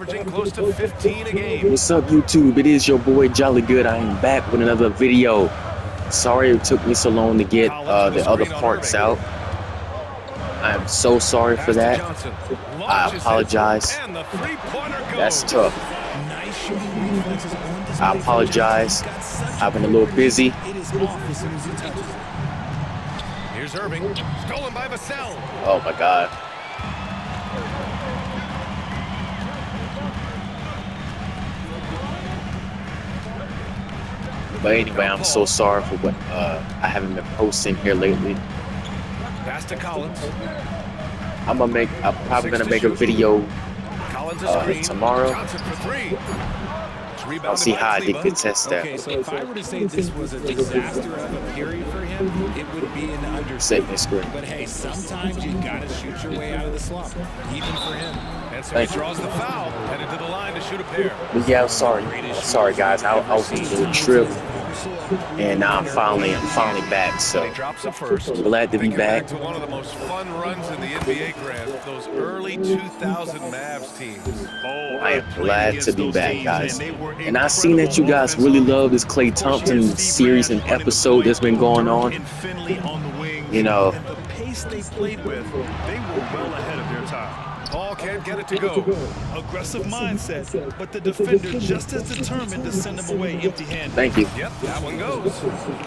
Averaging close to 15 a game. What's up, YouTube? It is your boy Jolly Good. I am back with another video. Sorry it took me so long to get the other parts out. I am so sorry for that. I apologize. That's tough. I apologize. I've been a little busy. Here's Irving. Stolen by Vassell. Oh my God. But anyway, I'm so sorry for what I haven't been posting here lately. Pass to Collins. I'm probably gonna make a video tomorrow. I'll see how I did contest that. Okay, so if I were to say this was a disaster of a period for him, it would be an understatement. But hey, sometimes you gotta shoot your way out of the slump, even for him. And so he draws the foul, headed to the line to shoot a pair. But yeah, I'm sorry. Sorry guys, I was on a little trip. And now I'm finally back, so I'm glad to be back. To one of the most fun runs in the NBA, Grant, those early 2000 Mavs teams. I am glad to be back, guys. And I've seen that you guys really love this Klay Thompson series and episode that's been going on. You know, the pace they played with, they were well ahead of their time. Paul can't get it to go. Aggressive mindset, but the defender just as determined to send him away empty-handed. Thank you. Yep, that one goes.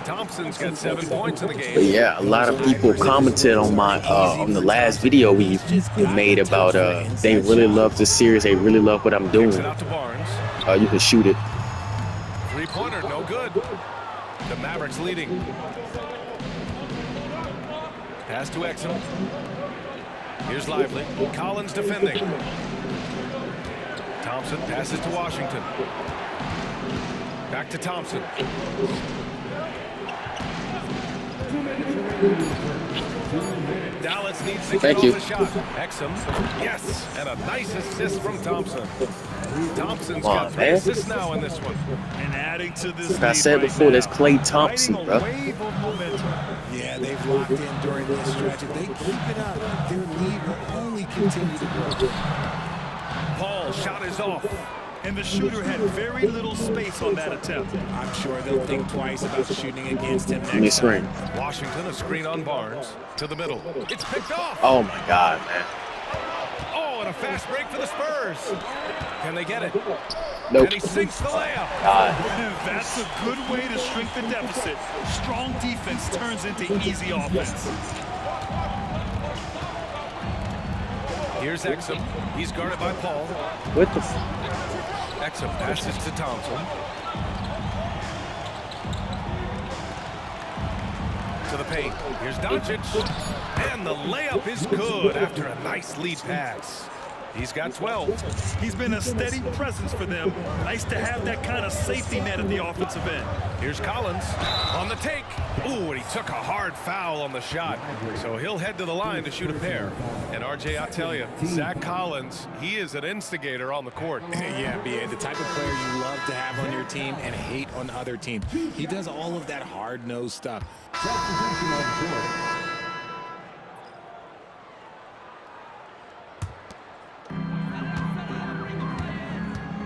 Thompson's got 7 points in the game. But yeah, a lot of people commented on my on the last video we made about they really love the series. They really love what I'm doing. Out to Barnes. You can shoot it. Three-pointer, no good. The Mavericks leading. Pass to Exum. Here's Lively. Collins defending. Thompson passes to Washington. Back to Thompson. Dallas needs to get off the shot. Exum. Yes. And a nice assist from Thompson. Thompson's got 3 assists now in this one. And adding to this, like I said before, that's Klay Thompson, bro. Yeah, they've locked in during this stretch. If they keep it up, their lead will only continue to grow. Paul shot is off. And the shooter had very little space on that attempt. I'm sure they'll think twice about shooting against him next time. Washington, a screen on Barnes. To the middle. It's picked off. Oh, my God, man. Oh, and a fast break for the Spurs. Can they get it? Nope. And he sinks the layup. That's a good way to shrink the deficit. Strong defense turns into easy offense. Here's Exum. He's guarded by Paul. What the Exum passes to Thompson. To the paint. Here's Doncic. And the layup is good after a nice lead pass. He's got 12. He's been a steady presence for them. Nice to have that kind of safety net at the offensive end. Here's Collins on the take. Ooh, and he took a hard foul on the shot. So he'll head to the line to shoot a pair. And RJ, I'll tell you, Zach Collins, he is an instigator on the court. Yeah, B.A., the type of player you love to have on your team and hate on other teams. He does all of that hard-nosed stuff.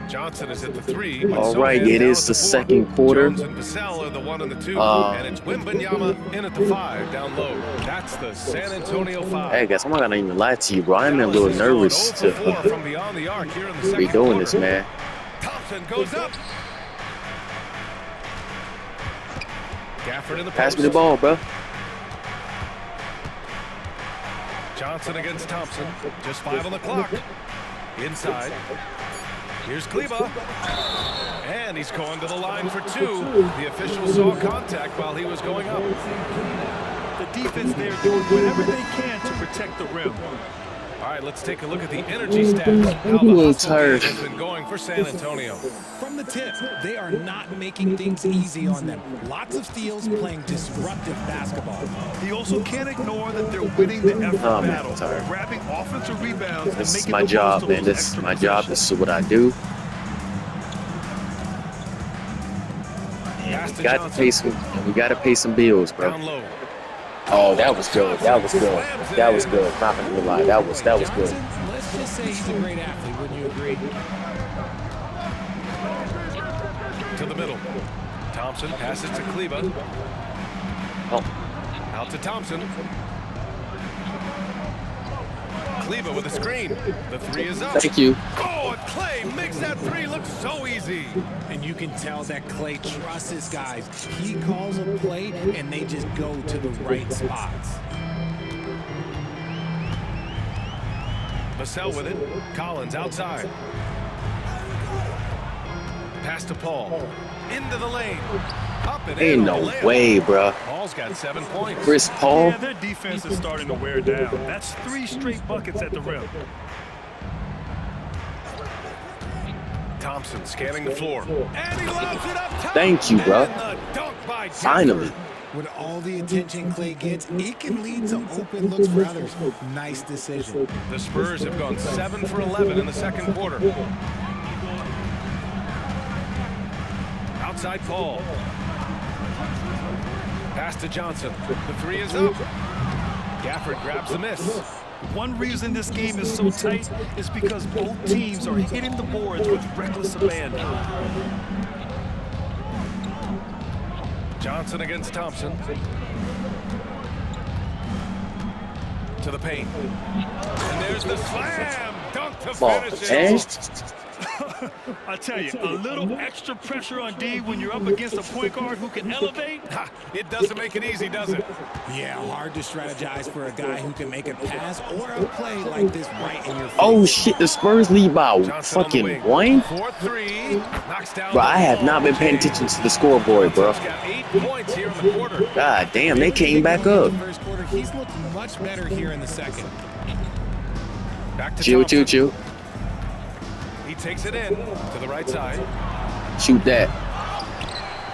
Johnson is at the 3. All right, it is the second quarter. Jones and Vassell are the 1 and the 2. And it's Wembanyama in at the 5 down low. That's the San Antonio 5. Hey guys, I'm not gonna even lie to you, bro. I'm a little nervous to be doing this, man. Thompson goes up. Gafford in the post. Pass me the ball, bro. Johnson against Thompson. Just 5 on the clock. Inside. Here's Klay. And he's going to the line for 2. The official saw contact while he was going up. The defense there doing whatever they can to protect the rim. All right, let's take a look at the energy stats. How the hustle game has been going for San Antonio. From the tip, they are not making things easy on them. Lots of steals, playing disruptive basketball. He also can't ignore that they're winning the effort battle, grabbing offensive rebounds. This is my job, man. This is my job. This is what I do. And we got to pay some bills, bro. Oh, that was good. That was good. That was good. Not gonna lie. That was good. let's just say he's a great athlete, wouldn't you agree? To the middle. Thompson passes to Klay. Out to Thompson. Klay with a screen. The three is up. Thank you. Oh, and Klay makes that three look so easy. And you can tell that Klay trusts his guys. He calls a play, and they just go to the right spots. Vassell with it. Collins outside. Pass to Paul. Into the lane. Up and Ain't in. no way, bruh. Paul's got 7 points. Chris Paul. Yeah, their defense is starting to wear down. That's 3 straight buckets at the rim. Thompson scanning the floor. And he lobs it up top. Thank you, bro. And the dunk by Finally. With all the attention Klay gets, it can lead to open looks for others. Nice decision. The Spurs have gone 7 for 11 in the second quarter. Outside Paul. Pass to Johnson. The three is up. Gafford grabs the miss. One reason this game is so tight is because both teams are hitting the boards with reckless abandon. Johnson against Thompson. To the paint. And there's the slam. Dunk to finish it. I tell you, a little extra pressure on D when you're up against a point guard who can elevate. It doesn't make it easy, does it? Yeah, hard to strategize for a guy who can make a pass or a play like this right in your face. Oh shit, the Spurs lead by Johnson fucking 1? 4-3. Knocks down. Bro, I have not been paying attention to the scoreboard, bro. He's got 8 points here in the quarter. God damn, they came back up. First quarter, he's looked much better here in the second. Back to Chill, Thompson. chill, chill. He takes it in to the right side. Shoot that.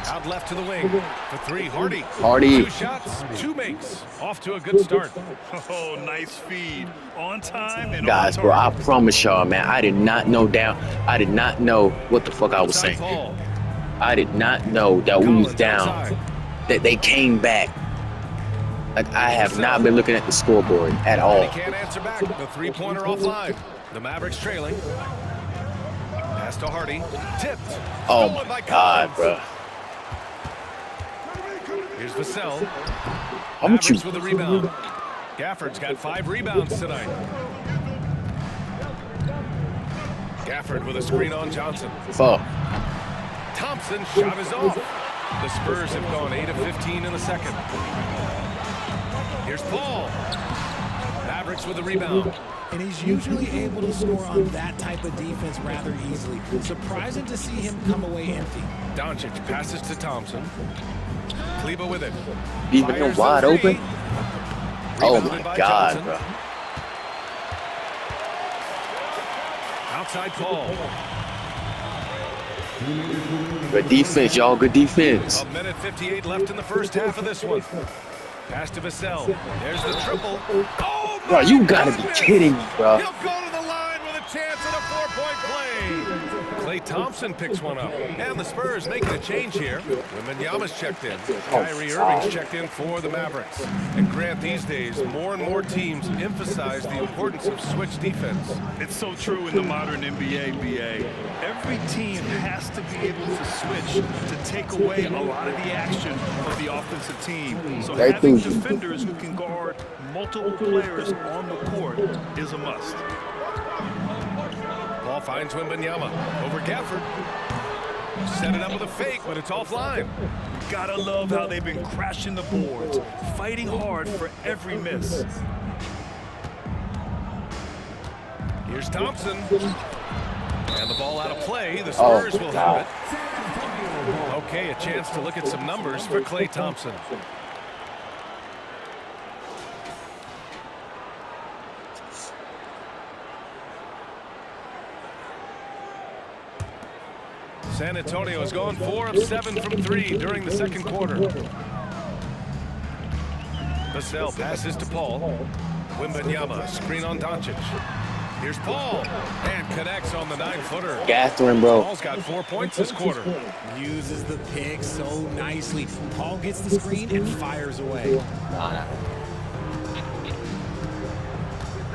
Out left to the wing. For 3, Hardy. Hardy. 2 shots, 2 makes. Off to a good start. Oh, nice feed. On time and Guys, on bro, I target. promise y'all, man, I did not know what the fuck I was Outside saying. Paul. I did not know that we was Collins down, outside. that they came back. Like, I have not been looking at the scoreboard at And all. he can't answer back. The 3-pointer offline. The Mavericks trailing. Pass to Hardy. Tipped. Oh Stolen by my God, Collins. bro. Here's Vassell. How much you? Mavericks with a rebound. Gafford's got 5 rebounds tonight. Gafford with a screen on Johnson. Fuck. Thompson shot is off. The Spurs have gone 8 of 15 in the second. Here's Paul. Mavericks with a rebound. And he's usually able to score on that type of defense rather easily. Surprising to see him come away empty. Doncic passes to Thompson. Klay with it. Leaving him Fires the wide three. open. Oh Rebounded my by God, Johnson. bro. Outside Paul. Good defense, y'all. Good defense. 1:58 left in the first half of this one. Pass to Vassell. There's the triple. Oh, my Bro, you gotta be goodness. kidding me, bro. He'll go to the line with a chance at a 4-point play. Klay Thompson picks one up. And the Spurs making a change here. Wembanyama's checked in. Kyrie Irving's checked in for the Mavericks. And Grant, these days, more and more teams emphasize the importance of switch defense. It's so true in the modern NBA, BA. Every team has to be able to switch to take away a lot of the action of the offensive team. So Right having through. defenders who can guard multiple players on the court is a must. Ball finds Wembanyama over Gafford. Set it up with a fake, but it's offline. Gotta love how they've been crashing the boards, fighting hard for every miss. Here's Thompson. And the ball out of play. The Spurs will have it. Okay, a chance to look at some numbers for Klay Thompson. San Antonio has gone 4 of 7 from 3 during the second quarter. Vassell passes to Paul. Wembanyama, screen on Doncic. Here's Paul, and connects on the 9-footer. Catherine, bro. Paul's got 4 points this quarter. Uses the pick so nicely. Paul gets the screen and fires away.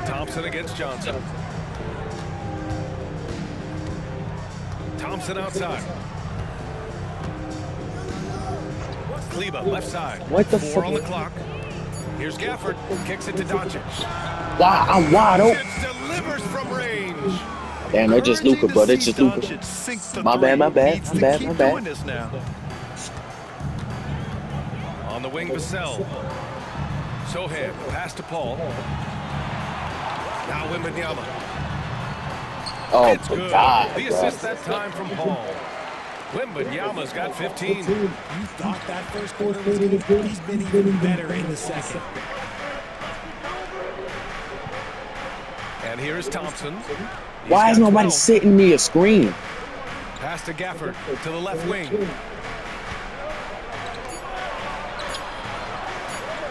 Thompson against Johnson. Thompson outside. Klay left side. What the 4 fuck? on the clock. Here's Gafford. Kicks it to Doncic. Wow, I'm wide open. Doncic delivers from range. Damn, that's just Luka, bro. That's just Luka. My bad. On the wing, Vassell. Sohan, pass to Paul. Now Wembanyama. Oh, It's my good. God, The bro. assist that time from Paul. Wembanyama's got 15. You thought that first quarter was good. He's been even better in the second. And here's Thompson. Why is nobody sitting me a screen? Pass to Gafford to the left wing.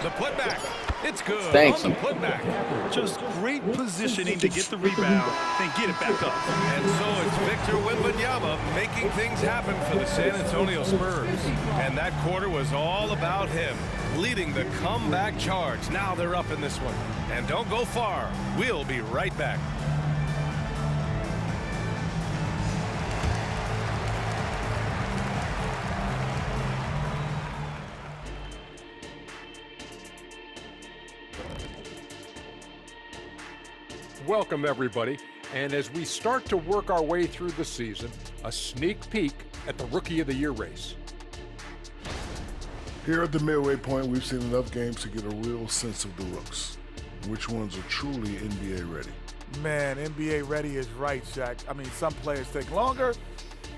The putback. It's good. Thank on you. the putback. Just great positioning to get the rebound, then get it back up. And so it's Victor Wembanyama making things happen for the San Antonio Spurs. And that quarter was all about him, leading the comeback charge. Now they're up in this one. And don't go far. We'll be right back. Welcome, everybody. And as we start to work our way through the season, a sneak peek at the Rookie of the Year race. Here at the midway point, we've seen enough games to get a real sense of the rooks. Which ones are truly NBA ready? Man, NBA ready is right, Shaq. I mean, some players take longer,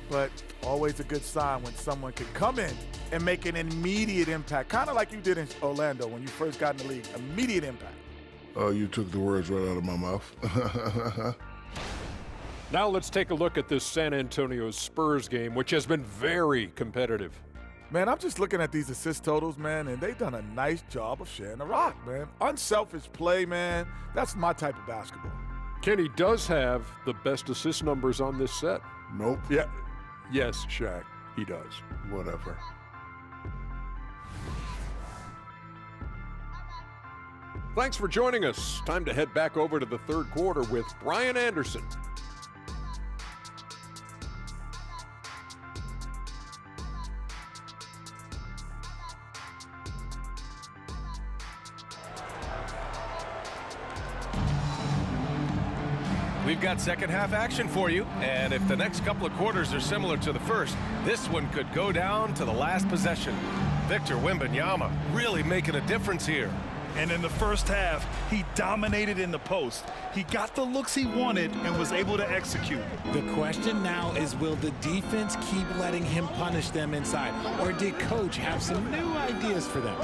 but always a good sign when someone can come in and make an immediate impact, kind of like you did in Orlando when you first got in the league. Immediate impact. You took the words right out of my mouth. Now let's take a look at this San Antonio Spurs game, which has been very competitive. Man, I'm just looking at these assist totals, man, and they've done a nice job of sharing the rock, man. Unselfish play, man. That's my type of basketball. Kenny does have the best assist numbers on this set. Nope. Yeah. Yes, Shaq, he does. Whatever. Thanks for joining us. Time to head back over to the third quarter with Brian Anderson. We've got second half action for you, and if the next couple of quarters are similar to the first, this one could go down to the last possession. Victor Wembanyama really making a difference here. And in the first half, he dominated in the post. He got the looks he wanted and was able to execute. The question now is, will the defense keep letting him punish them inside? Or did Coach have some new ideas for them?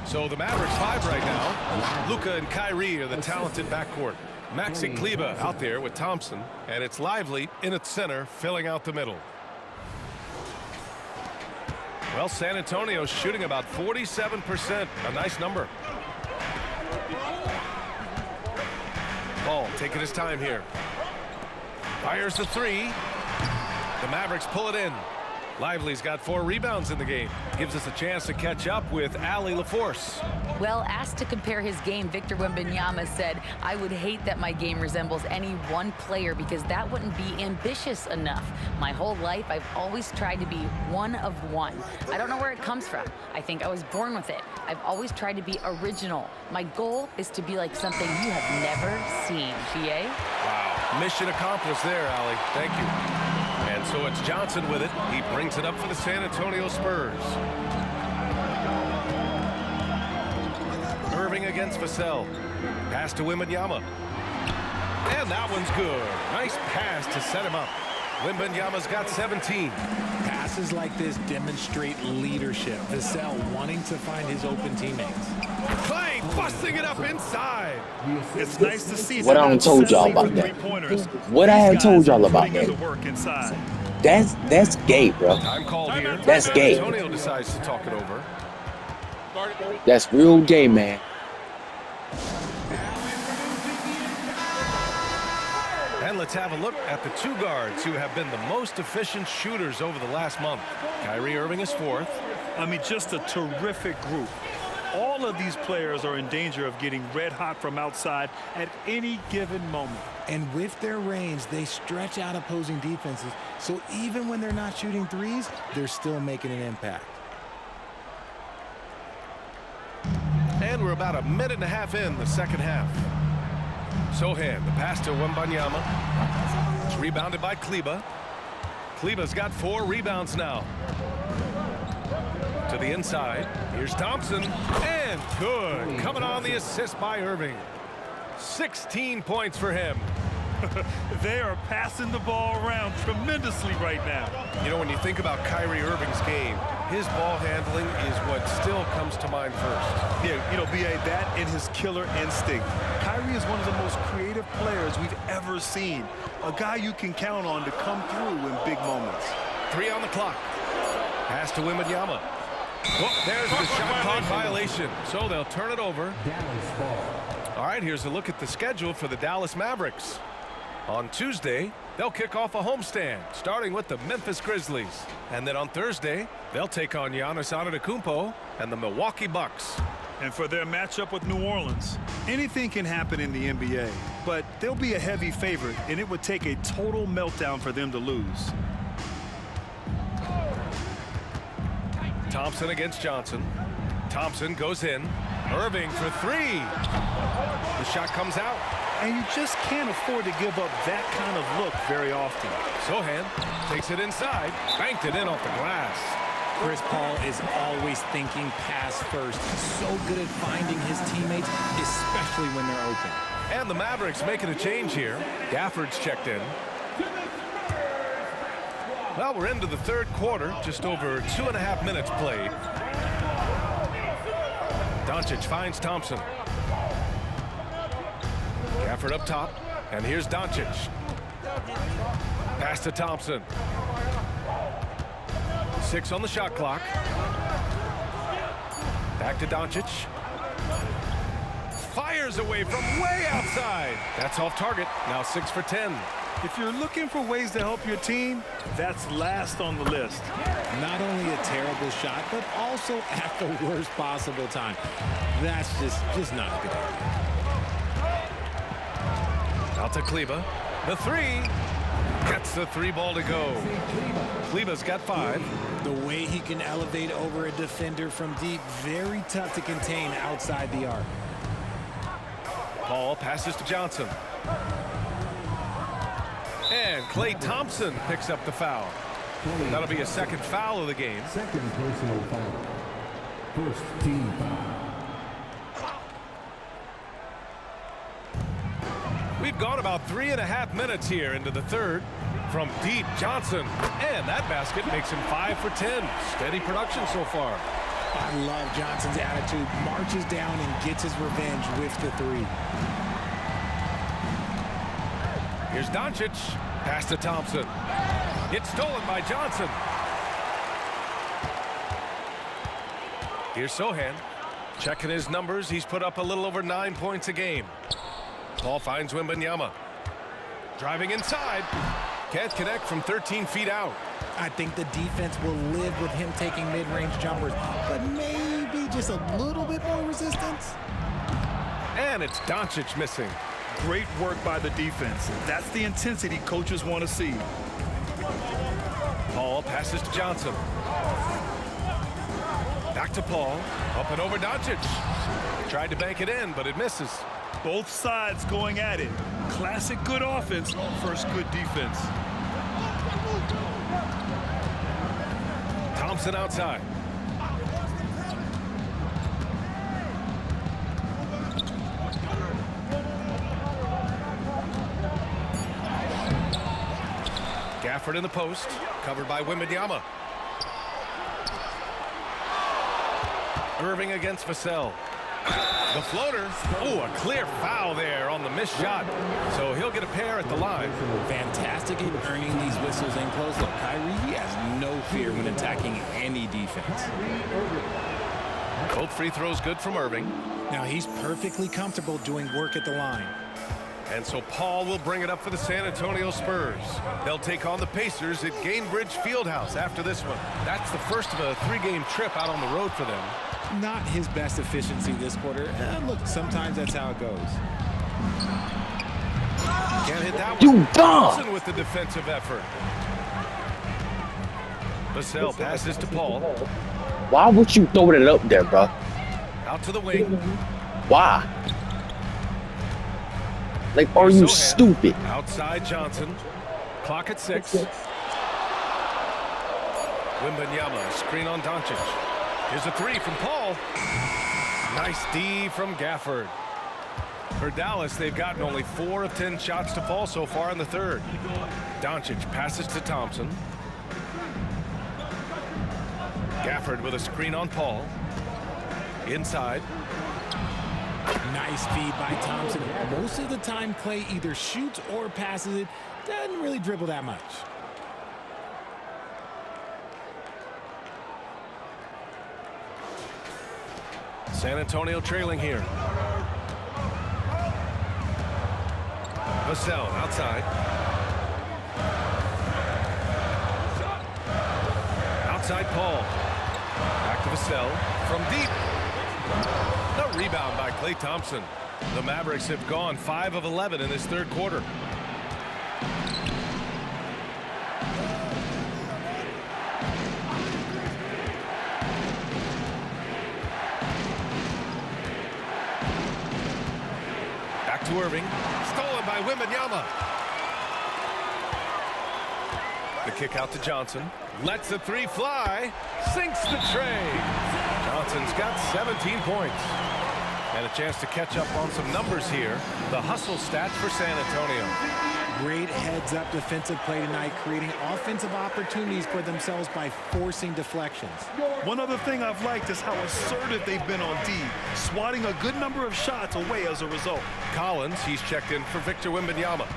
So the Mavericks 5 right now. Luka and Kyrie are the talented backcourt. Max and Klay out there with Thompson, and it's Lively in its center, filling out the middle. Well, San Antonio's shooting about 47%, a nice number. Ball taking his time here. Fires the three. The Mavericks pull it in. Lively's got 4 rebounds in the game. Gives us a chance to catch up with Allie LaForce. Well, asked to compare his game, Victor Wembanyama said, "I would hate that my game resembles any one player because that wouldn't be ambitious enough. My whole life, I've always tried to be one of one. I don't know where it comes from. I think I was born with it. I've always tried to be original. My goal is to be like something you have never seen." BA? Wow. Mission accomplished there, Allie. Thank you. And so it's Johnson with it. He brings it up for the San Antonio Spurs. Irving against Vassell. Pass to Wembanyama. And that one's good. Nice pass to set him up. Wembanyama's got 17. Passes like this demonstrate leadership. Vassell wanting to find his open teammates. Klay busting it up inside. It's nice to see What I done told y'all about that. What I had told y'all about that. That's gay, bro. Time called here. That's gay. San Antonio decides to talk it over. That's real gay, man. And let's have a look at the 2 guards who have been the most efficient shooters over the last month. Kyrie Irving is 4th. I mean, just a terrific group. All of these players are in danger of getting red hot from outside at any given moment. And with their range, they stretch out opposing defenses. So even when they're not shooting threes, they're still making an impact. And we're about a minute and a half in the second half. Sohan, the pass to Wembanyama. It's rebounded by Klay. Kleba's got 4 rebounds now. To the inside. Here's Thompson. And good. Coming on the assist by Irving. 16 points for him. They are passing the ball around tremendously right now. You know, when you think about Kyrie Irving's game, his ball handling is what still comes to mind first. Yeah, you know, B.A., that and his killer instinct. Kyrie is one of the most creative players we've ever seen. A guy you can count on to come through in big moments. 3 on the clock. Pass to Wembanyama. Well, there's the shot clock violation. So they'll turn it over. All right, here's a look at the schedule for the Dallas Mavericks. On Tuesday, they'll kick off a homestand, starting with the Memphis Grizzlies. And then on Thursday, they'll take on Giannis Antetokounmpo and the Milwaukee Bucks. And for their matchup with New Orleans, anything can happen in the NBA, but they'll be a heavy favorite, and it would take a total meltdown for them to lose. Thompson against Johnson. Thompson goes in. Irving for 3. The shot comes out. And you just can't afford to give up that kind of look very often. Sohan takes it inside. Banked it in off the glass. Chris Paul is always thinking pass first. So good at finding his teammates, especially when they're open. And the Mavericks making a change here. Gafford's checked in. Well, we're into the third quarter. Just over 2.5 minutes played. Doncic finds Thompson. Gafford up top. And here's Doncic. Pass to Thompson. 6 on the shot clock. Back to Doncic. Fires away from way outside. That's off target. Now 6 for 10. If you're looking for ways to help your team, that's last on the list. Not only a terrible shot, but also at the worst possible time. That's just not a good idea. Out to Klay. The 3. Gets the 3 ball to go. Kleba's got 5. The way he can elevate over a defender from deep, very tough to contain outside the arc. Paul passes to Johnson. And Klay Thompson picks up the foul. That'll be a second foul of the game. Second personal foul. First team foul. We've gone about 3.5 minutes here into the third. From deep, Johnson. And that basket makes him 5 for 10. Steady production so far. I love Johnson's attitude. Marches down and gets his revenge with the 3. Here's Doncic. Pass to Thompson. It's stolen by Johnson. Here's Sohan. Checking his numbers. He's put up a little over 9 points a game. Paul finds Wembanyama. Driving inside. Can't connect from 13 feet out. I think the defense will live with him taking mid-range jumpers, but maybe just a little bit more resistance. And it's Doncic missing. Great work by the defense. That's the intensity coaches want to see. Paul passes to Johnson. Back to Paul. Up and over Doncic. Tried to bank it in, but it misses. Both sides going at it. Classic good offense versus good defense. Thompson outside. Gafford in the post, covered by Wembanyama. Irving against Vassell. The floater. Oh, a clear foul there on the missed shot. So he'll get a pair at the line. Fantastic at earning these whistles in close. Look, Kyrie has no fear when attacking any defense. Both free throws good from Irving. Now he's perfectly comfortable doing work at the line. And so Paul will bring it up for the San Antonio Spurs. They'll take on the Pacers at Gainbridge Fieldhouse after this one. That's the first of a 3-game trip out on the road for them. Not his best efficiency this quarter. Look, sometimes that's how it goes. Can't hit that one. You dumb! Thompson with the defensive effort. Vassell passes to Paul. Why would you throw it up there, bro? Out to the wing. Why? Like, are you stupid? Outside Johnson. Clock at 6. Wembanyama, screen on Doncic. Here's a 3 from Paul. Nice D from Gafford. For Dallas, they've gotten only 4 of 10 shots to fall so far in the third. Doncic passes to Thompson. Gafford with a screen on Paul. Inside. Nice feed by Thompson. Most of the time, Klay either shoots or passes it. Doesn't really dribble that much. San Antonio trailing here. Vassell outside. Outside Paul. Back to Vassell from deep. The rebound by Klay Thompson. The Mavericks have gone 5 of 11 in this third quarter. Back to Irving. Stolen by Wembanyama. The kick out to Johnson. Lets the 3 fly. Sinks the tray. Johnson's got 17 points. And a chance to catch up on some numbers here. The hustle stats for San Antonio. Great heads-up defensive play tonight, creating offensive opportunities for themselves by forcing deflections. One other thing I've liked is how assertive they've been on D, swatting a good number of shots away as a result. Collins, he's checked in for Victor Wembanyama.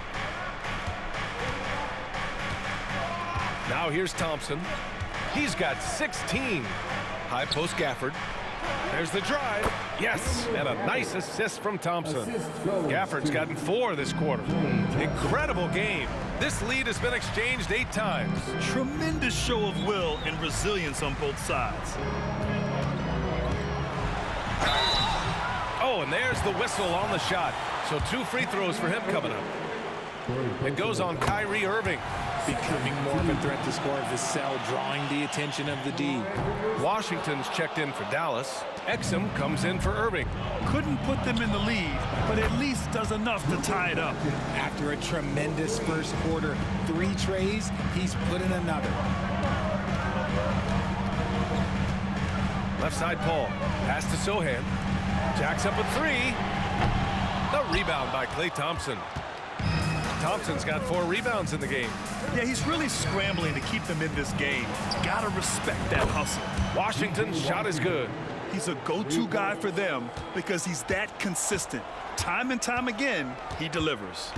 Now here's Thompson. He's got 16. High post Gafford. There's the drive. Yes, and a nice assist from Thompson. Gafford's gotten 4 this quarter. Incredible game. This lead has been exchanged 8 times. Tremendous show of will and resilience on both sides. Oh, and there's the whistle on the shot. So 2 free throws for him coming up. It goes on Kyrie Irving. Becoming more of a threat to score. Vassell drawing the attention of the D. Washington's checked in for Dallas. Exum comes in for Irving. Couldn't put them in the lead, but at least does enough to tie it up. After a tremendous first quarter, 3 trays, he's put in another. Left side Paul. Pass to Sohan. Jacks up a 3. The rebound by Klay Thompson. Thompson's got 4 rebounds in the game. Yeah, he's really scrambling to keep them in this game. Gotta respect that hustle. Washington's shot is good. He's a go-to guy for them because he's that consistent. Time and time again, he delivers.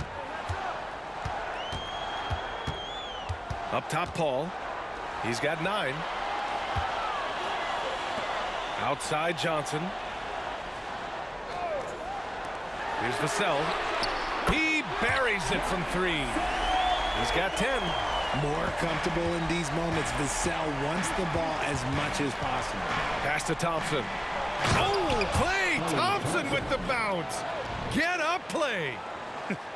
Up top, Paul. He's got 9. Outside Johnson. Here's Vassell. He buries it from 3. He's got 10. More comfortable in these moments. Vassell wants the ball as much as possible. Pass to Thompson. Oh, Klay Thompson with the bounce. Get up, Klay.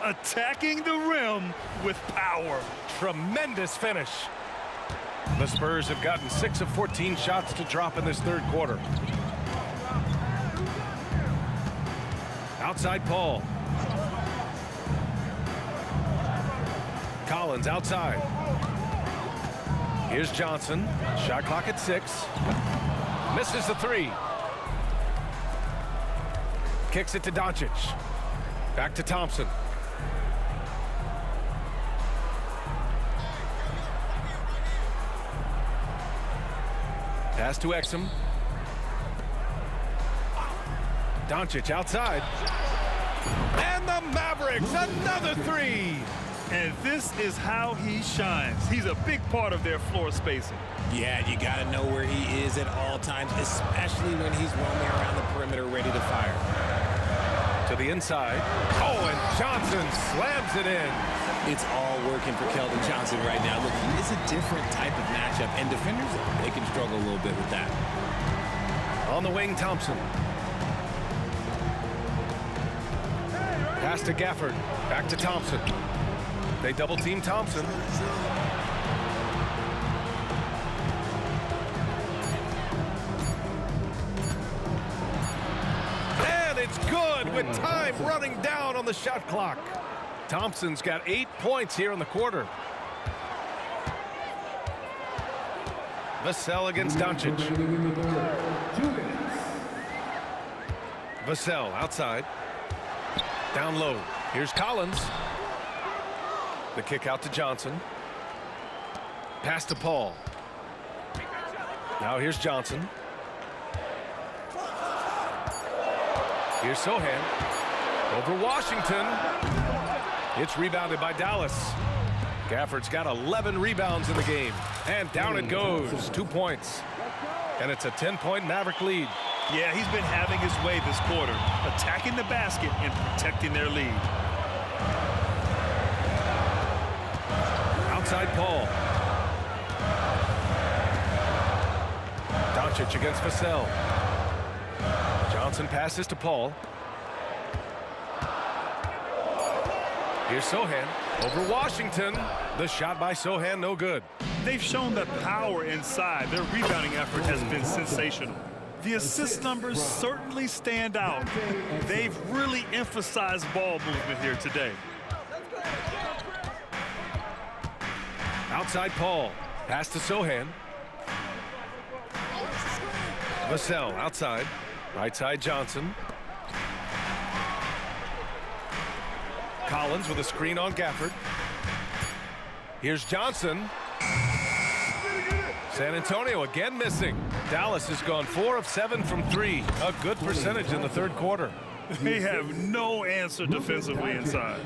Attacking the rim with power. Tremendous finish. The Spurs have gotten 6 of 14 shots to drop in this third quarter. Outside Paul. Collins outside. Here's Johnson. Shot clock at 6. Misses the 3. Kicks it to Doncic. Back to Thompson. Pass to Exum. Doncic outside. And the Mavericks, another 3. And this is how he shines. He's a big part of their floor spacing. Yeah, you got to know where he is at all times, especially when he's roaming around the perimeter ready to fire. To the inside. Oh, and Johnson slams it in. It's all working for Keldon Johnson right now. Look, he is a different type of matchup, and defenders, they can struggle a little bit with that. On the wing, Thompson. Pass to Gafford. Back to Thompson. They double-team Thompson. And it's good with time running down on the shot clock. Thompson's got 8 points here in the quarter. Vassell against Doncic. Vassell outside. Down low. Here's Collins. The kick out to Johnson. Pass to Paul. Now here's Johnson. Here's Sohan. Over Washington. It's rebounded by Dallas. Gafford's got 11 rebounds in the game. And down it goes. 2 points. And it's a 10-point Maverick lead. Yeah, he's been having his way this quarter, attacking the basket and protecting their lead. Outside Paul. Doncic against Vassell. Johnson passes to Paul. Here's Sohan over Washington. The shot by Sohan, no good. They've shown the power inside. Their rebounding effort has been sensational. The assist numbers certainly stand out. They've really emphasized ball movement here today. Outside Paul. Pass to Sohan. Vassell outside. Right side Johnson. Collins with a screen on Gafford. Here's Johnson. San Antonio again missing. Dallas has gone 4 of 7 from 3. A good percentage in the third quarter. They have no answer defensively inside.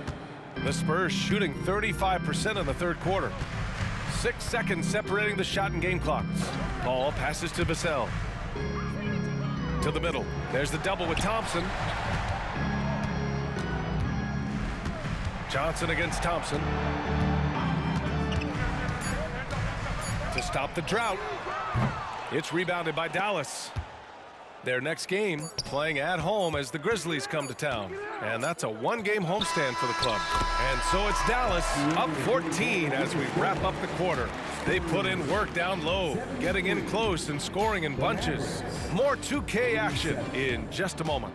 The Spurs shooting 35% in the third quarter. 6 seconds separating the shot and game clocks. Paul passes to Vassell. To the middle. There's the double with Thompson. Johnson against Thompson. To stop the drought. It's rebounded by Dallas. Their next game playing at home as the Grizzlies come to town. And that's a 1-game homestand for the club. And so it's Dallas up 14 as we wrap up the quarter. They put in work down low, getting in close and scoring in bunches. More 2K action in just a moment.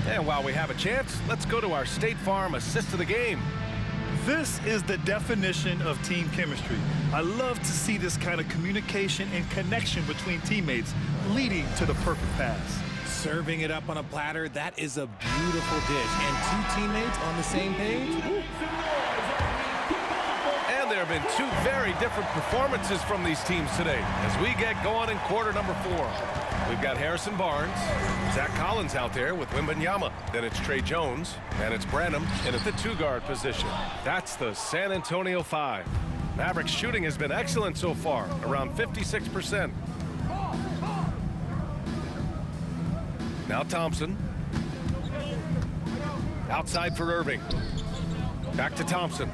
And while we have a chance, let's go to our State Farm assist of the game. This is the definition of team chemistry. I love to see this kind of communication and connection between teammates leading to the perfect pass. Serving it up on a platter, that is a beautiful dish. And 2 teammates on the same page. And there have been 2 very different performances from these teams today as we get going in quarter number 4. We've got Harrison Barnes, Zach Collins out there with Wembanyama. Then it's Trey Jones, and it's Branham in at the 2-guard position. That's the San Antonio 5. Mavericks shooting has been excellent so far, around 56%. Now Thompson. Outside for Irving. Back to Thompson.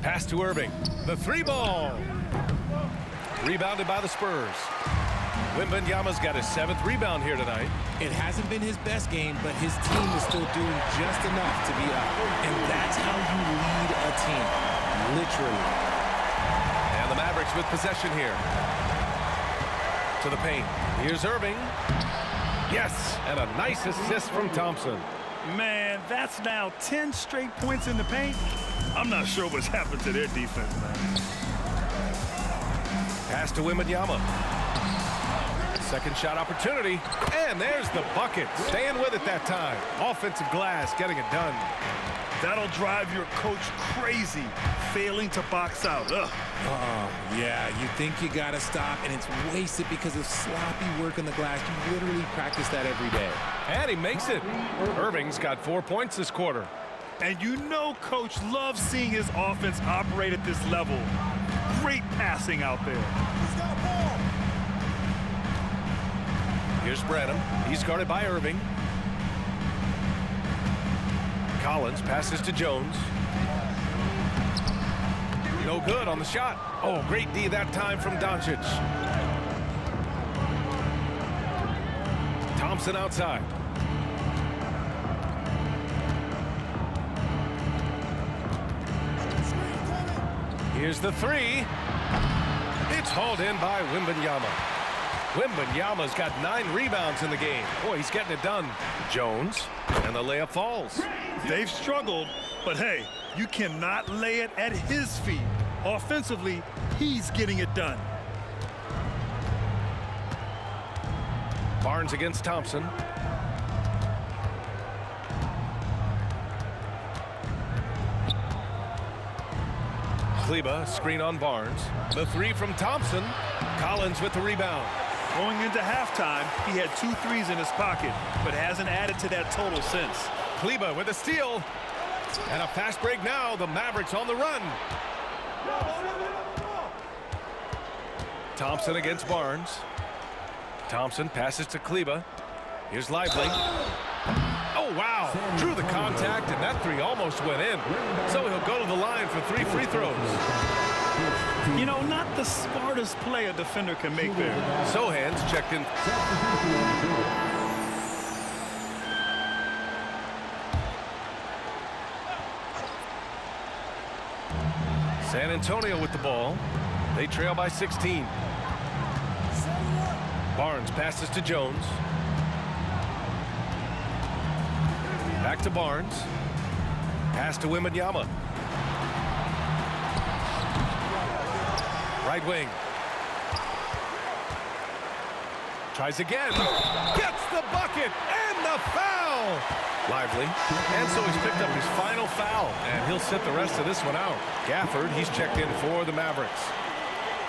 Pass to Irving. The 3-ball. Rebounded by the Spurs. Wembanyama's got his 7th rebound here tonight. It hasn't been his best game, but his team is still doing just enough to be up. And that's how you lead a team. Literally. And the Mavericks with possession here. To the paint. Here's Irving. Yes, and a nice assist from Thompson. Man, that's now 10 straight points in the paint. I'm not sure what's happened to their defense, man. Pass to Wembanyama. Second shot opportunity. And there's the bucket. Staying with it that time. Offensive glass getting it done. That'll drive your coach crazy, failing to box out. Ugh. Oh, yeah, you think you got to stop, and it's wasted because of sloppy work on the glass. You literally practice that every day. And he makes it. Irving's got 4 points this quarter. And you know Coach loves seeing his offense operate at this level. Great passing out there. Here's Branham. He's guarded by Irving. Collins passes to Jones. No good on the shot. Oh, great D that time from Doncic. Thompson outside. Here's the three. It's hauled in by Wembanyama. Wembanyama's got 9 rebounds in the game. Boy, he's getting it done. Jones, and the layup falls. They've struggled, but hey, you cannot lay it at his feet. Offensively, he's getting it done. Barnes against Thompson. Klay, screen on Barnes. The three from Thompson. Collins with the rebound. Going into halftime, he had 2 threes in his pocket, but hasn't added to that total since. Klay with a steal. And a fast break now. The Mavericks on the run. Thompson against Barnes. Thompson passes to Klay. Here's Lively. Oh, wow. Drew the contact, and that three almost went in. So he'll go to the line for 3 free throws. You know, not the smartest play a defender can make there. Sohan's checked in. San Antonio with the ball. They trail by 16. Barnes passes to Jones. Back to Barnes. Pass to Wembanyama. Right wing. Tries again. Gets the bucket and the foul. Lively. And so he's picked up his final foul, and he'll sit the rest of this one out. Gafford, he's checked in for the Mavericks.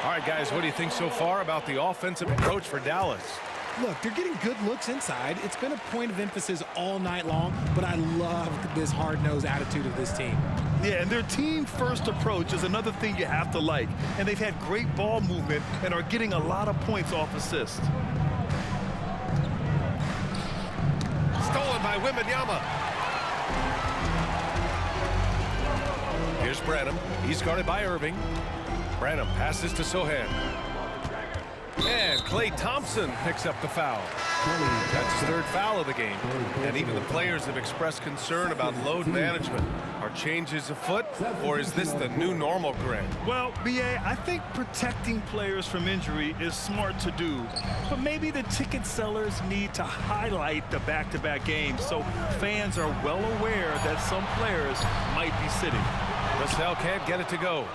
All right, guys, what do you think so far about the offensive approach for Dallas? Look, they're getting good looks inside. It's been a point of emphasis all night long, but I love this hard-nosed attitude of this team. Yeah, and their team-first approach is another thing you have to like. And they've had great ball movement and are getting a lot of points off assists. Stolen by Wembanyama. Here's Branham. He's guarded by Irving. Branham passes to Sohan. And Klay Thompson picks up the foul. That's his 3rd foul of the game. And even the players have expressed concern about load management. Are changes afoot, or is this the new normal, Grant? Well, B.A., I think protecting players from injury is smart to do. But maybe the ticket sellers need to highlight the back-to-back games so fans are well aware that some players might be sitting. Vassell can't get it to go.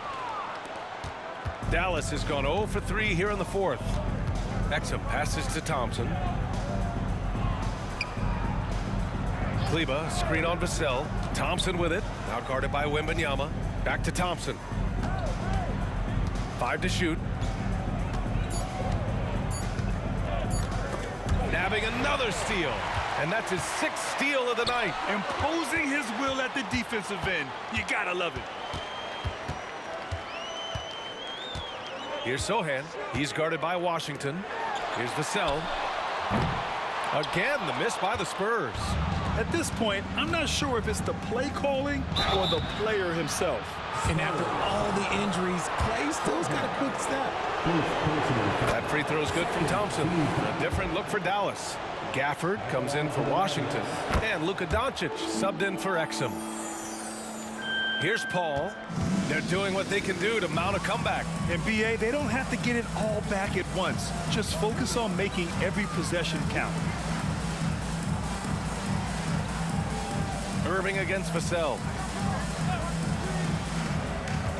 Dallas has gone 0 for 3 here in the 4th. Exum passes to Thompson. Klay, screen on Vassell. Thompson with it. Now guarded by Wembanyama. Back to Thompson. 5 to shoot. Nabbing another steal. And that's his 6th steal of the night. Imposing his will at the defensive end. You gotta love it. Here's Sohan. He's guarded by Washington. Here's Vassell. Again, the miss by the Spurs. At this point, I'm not sure if it's the play calling or the player himself. And after all the injuries, Klay still's got a quick step. That free throw is good from Thompson. A different look for Dallas. Gafford comes in for Washington. And Luka Doncic subbed in for Exum. Here's Paul. They're doing what they can do to mount a comeback. And B.A., they don't have to get it all back at once. Just focus on making every possession count. Irving against Vassell.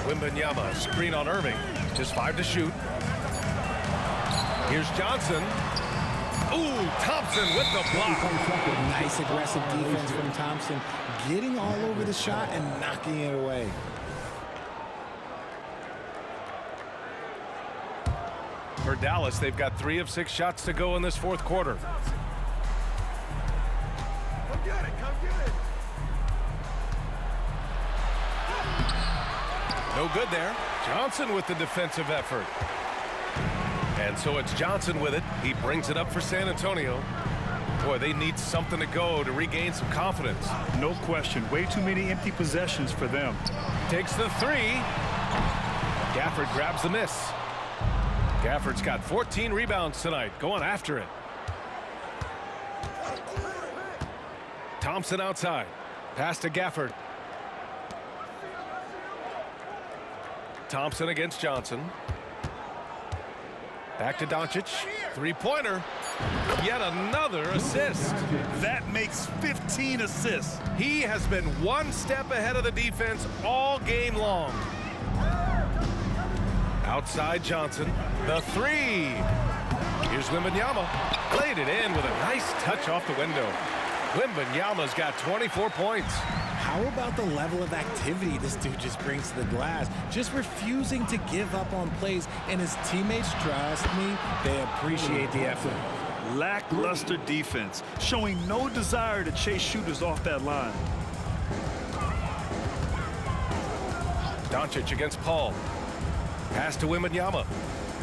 Wembanyama, screen on Irving. Just 5 to shoot. Here's Johnson. Ooh, Thompson with the block. Nice aggressive defense from Thompson, getting all over the shot and knocking it away. For Dallas, they've got 3 of 6 shots to go in this fourth quarter. No good there. Johnson with the defensive effort. And so it's Johnson with it. He brings it up for San Antonio. Boy, they need something to go to regain some confidence. No question. Way too many empty possessions for them. Takes the 3. Gafford grabs the miss. Gafford's got 14 rebounds tonight, going after it. Thompson outside. Pass to Gafford. Thompson against Johnson. Back to Doncic. Three-pointer. Yet another assist. That makes 15 assists. He has been one step ahead of the defense all game long. Outside Johnson. The 3. Here's Wembanyama. Played it in with a nice touch off the window. Wembanyama's got 24 points. How about the level of activity this dude just brings to the glass? Just refusing to give up on plays, and his teammates, trust me, they appreciate the effort. Lackluster defense, showing no desire to chase shooters off that line. Doncic against Paul. Pass to Wembanyama.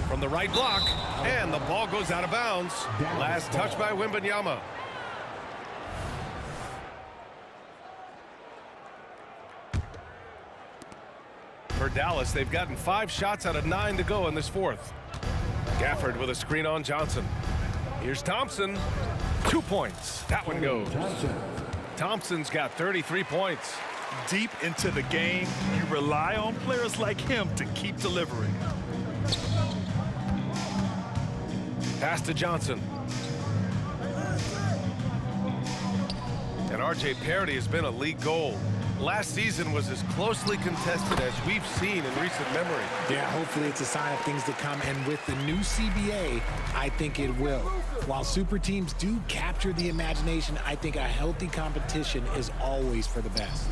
From the right block, and the ball goes out of bounds. Last touch by Wembanyama. For Dallas, they've gotten 5 shots out of 9 to go in this fourth. Gafford with a screen on Johnson. Here's Thompson. 2 points. That one goes. Thompson's got 33 points. Deep into the game, you rely on players like him to keep delivering. Pass to Johnson. And R.J. Parity has been a league goal. Last season was as closely contested as we've seen in recent memory. Yeah, hopefully it's a sign of things to come, and with the new CBA, I think it will. While super teams do capture the imagination, I think a healthy competition is always for the best.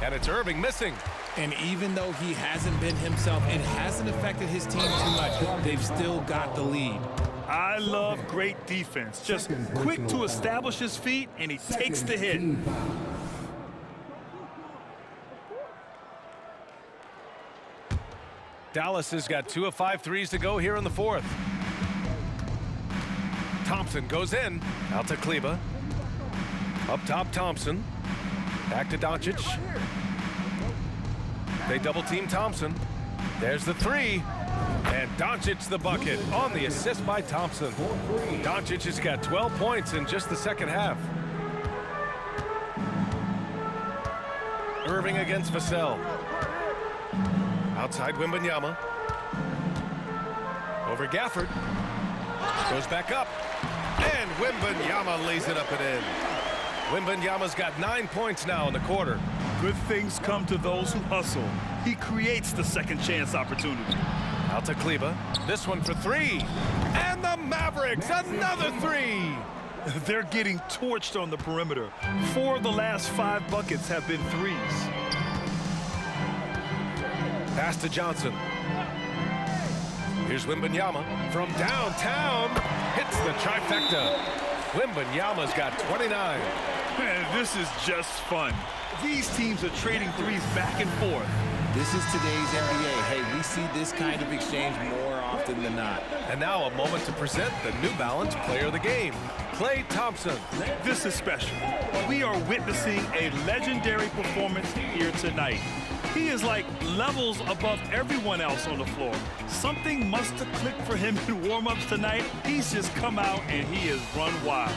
And it's Irving missing. And even though he hasn't been himself, it hasn't affected his team too much. They've still got the lead. I love great defense. Just quick to establish his feet, and he takes the hit. Dallas has got 2 of 5 threes to go here in the fourth. Thompson goes in. Out to Klay. Up top, Thompson. Back to Doncic. They double-team Thompson. There's the 3. And Doncic the bucket on the assist by Thompson. Doncic has got 12 points in just the second half. Irving against Vassell. Outside Wembanyama. Over Gafford. Goes back up. And Wembanyama lays it up and in. Wembanyama's got 9 points now in the quarter. Good things come to those who hustle. He creates the second chance opportunity. Out to Klay. This one for 3. And the Mavericks, another 3. They're getting torched on the perimeter. 4 of the last 5 buckets have been threes. Pass to Johnson. Here's Wembanyama from downtown. Hits the trifecta. Wembanyama's got 29. Man, this is just fun. These teams are trading threes back and forth. This is today's NBA. Hey, we see this kind of exchange more often than not. And now a moment to present the New Balance Player of the Game, Klay Thompson. This is special. We are witnessing a legendary performance here tonight. He is like levels above everyone else on the floor. Something must have clicked for him in warm-ups tonight. He's just come out and he has run wild.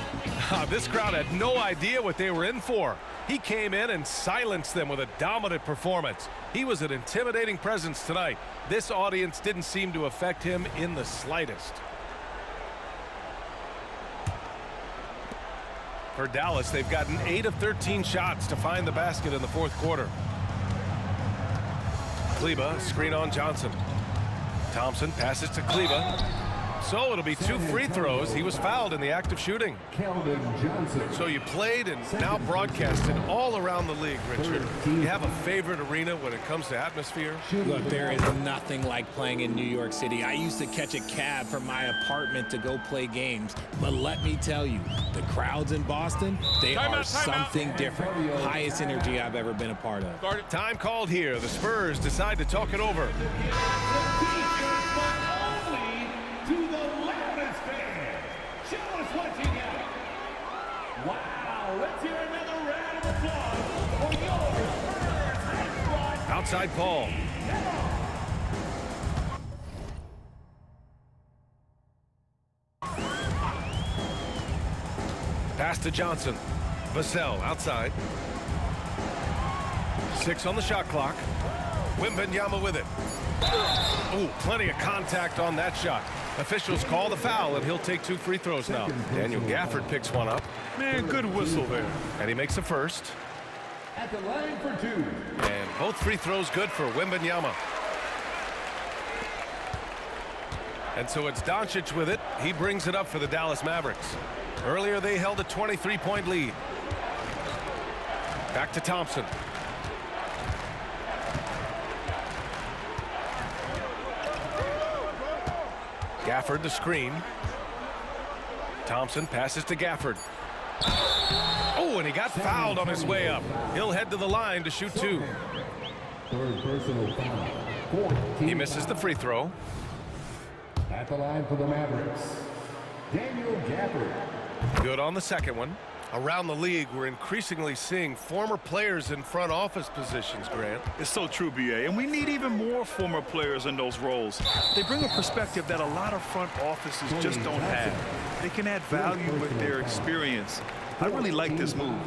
This crowd had no idea what they were in for. He came in and silenced them with a dominant performance. He was an intimidating presence tonight. This audience didn't seem to affect him in the slightest. For Dallas, they've gotten 8 of 13 shots to find the basket in the fourth quarter. Klay, screen on Johnson. Thompson passes to Klay. So it'll be 2 free throws. He was fouled in the act of shooting. Keldon Johnson. So you played and now broadcasted all around the league, Richard. You have a favorite arena when it comes to atmosphere? Look, there is nothing like playing in New York City. I used to catch a cab from my apartment to go play games. But let me tell you, the crowds in Boston, they are something different. Highest energy I've ever been a part of. Time called here. The Spurs decide to talk it over. Outside Paul. Pass to Johnson. Vassell outside. 6 on the shot clock. Wembanyama with it. Oh, plenty of contact on that shot. Officials call the foul, and he'll take 2 free throws now. Daniel Gafford picks one up. Man, good whistle there. And he makes the first. At the line for 2. And both free throws good for Wembanyama. And so it's Doncic with it. He brings it up for the Dallas Mavericks. Earlier they held a 23-point lead. Back to Thompson. Gafford the screen. Thompson passes to Gafford. Oh, and he got fouled on his way up. He'll head to the line to shoot 2. Third personal foul. He misses the free throw. At the line for the Mavericks, Daniel Gafford. Good on the second one. Around the league, we're increasingly seeing former players in front office positions, Grant. It's so true, B.A., and we need even more former players in those roles. They bring a perspective that a lot of front offices just don't have. They can add value with their experience. I really like this move.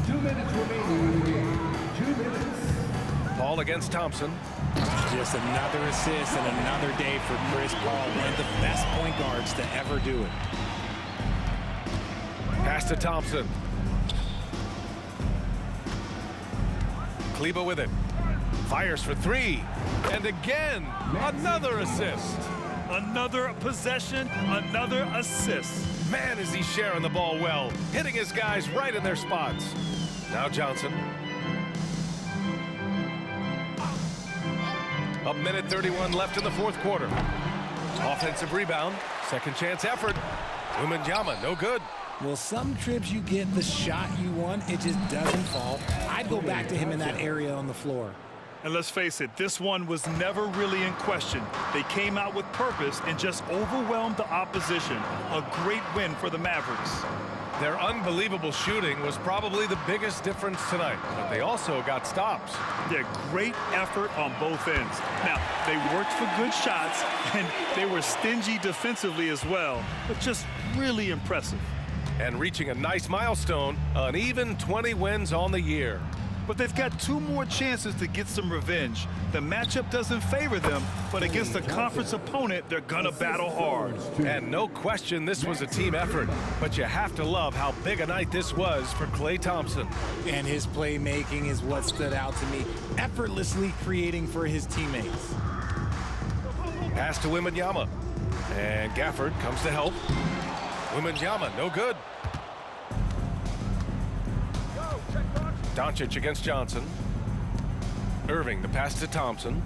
2 minutes remaining in the game. 2 minutes. Paul against Thompson. Just another assist and another day for Chris Paul, one of the best point guards to ever do it. Pass to Thompson. Kleba with it. Fires for 3. And again, another assist. Another possession, another assist. Man, is he sharing the ball well, hitting his guys right in their spots. Now Johnson. A minute 31 left in the fourth quarter. Offensive rebound, second chance effort. Wembanyama, no good. Well, some trips you get the shot you want, it just doesn't fall. I'd go back to him in that area on the floor. And let's face it, this one was never really in question. They came out with purpose and just overwhelmed the opposition. A great win for the Mavericks. Their unbelievable shooting was probably the biggest difference tonight, but they also got stops. Yeah, great effort on both ends. Now, they worked for good shots, and they were stingy defensively as well, but just really impressive. And reaching a nice milestone, an even 20 wins on the year. But they've got 2 more chances to get some revenge. The matchup doesn't favor them, but against a conference opponent, they're gonna battle hard. And no question this was a team effort, but you have to love how big a night this was for Klay Thompson. And his playmaking is what stood out to me, effortlessly creating for his teammates. Pass to Wembanyama, and Gafford comes to help. Wembanyama, no good. Doncic against Johnson. Irving, the pass to Thompson.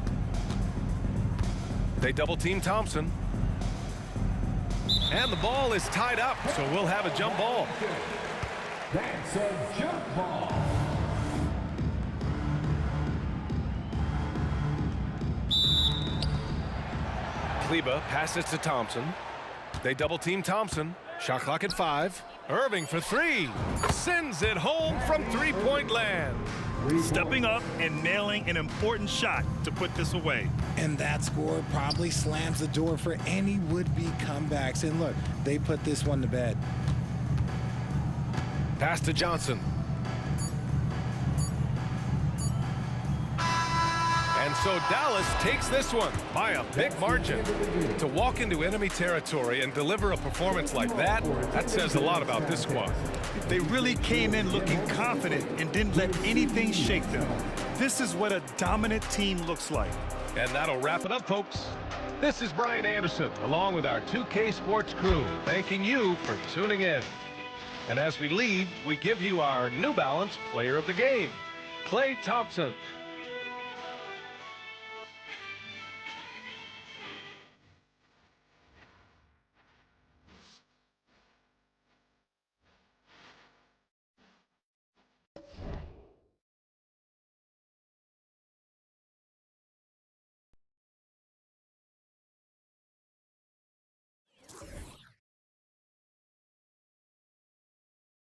They double-team Thompson. And the ball is tied up, so we'll have a jump ball. That's a jump ball. Kleba passes to Thompson. They double-team Thompson. Shot clock at 5. Irving for 3. Sends it home from three-point land. Stepping up and nailing an important shot to put this away. And that score probably slams the door for any would-be comebacks. And look, they put this one to bed. Pass to Johnson. And so Dallas takes this one by a big margin. To walk into enemy territory and deliver a performance like that says a lot about this squad. They really came in looking confident and didn't let anything shake them. This is what a dominant team looks like. And that'll wrap it up, folks. This is Brian Anderson, along with our 2K Sports crew, thanking you for tuning in. And as we leave, we give you our New Balance Player of the Game, Klay Thompson.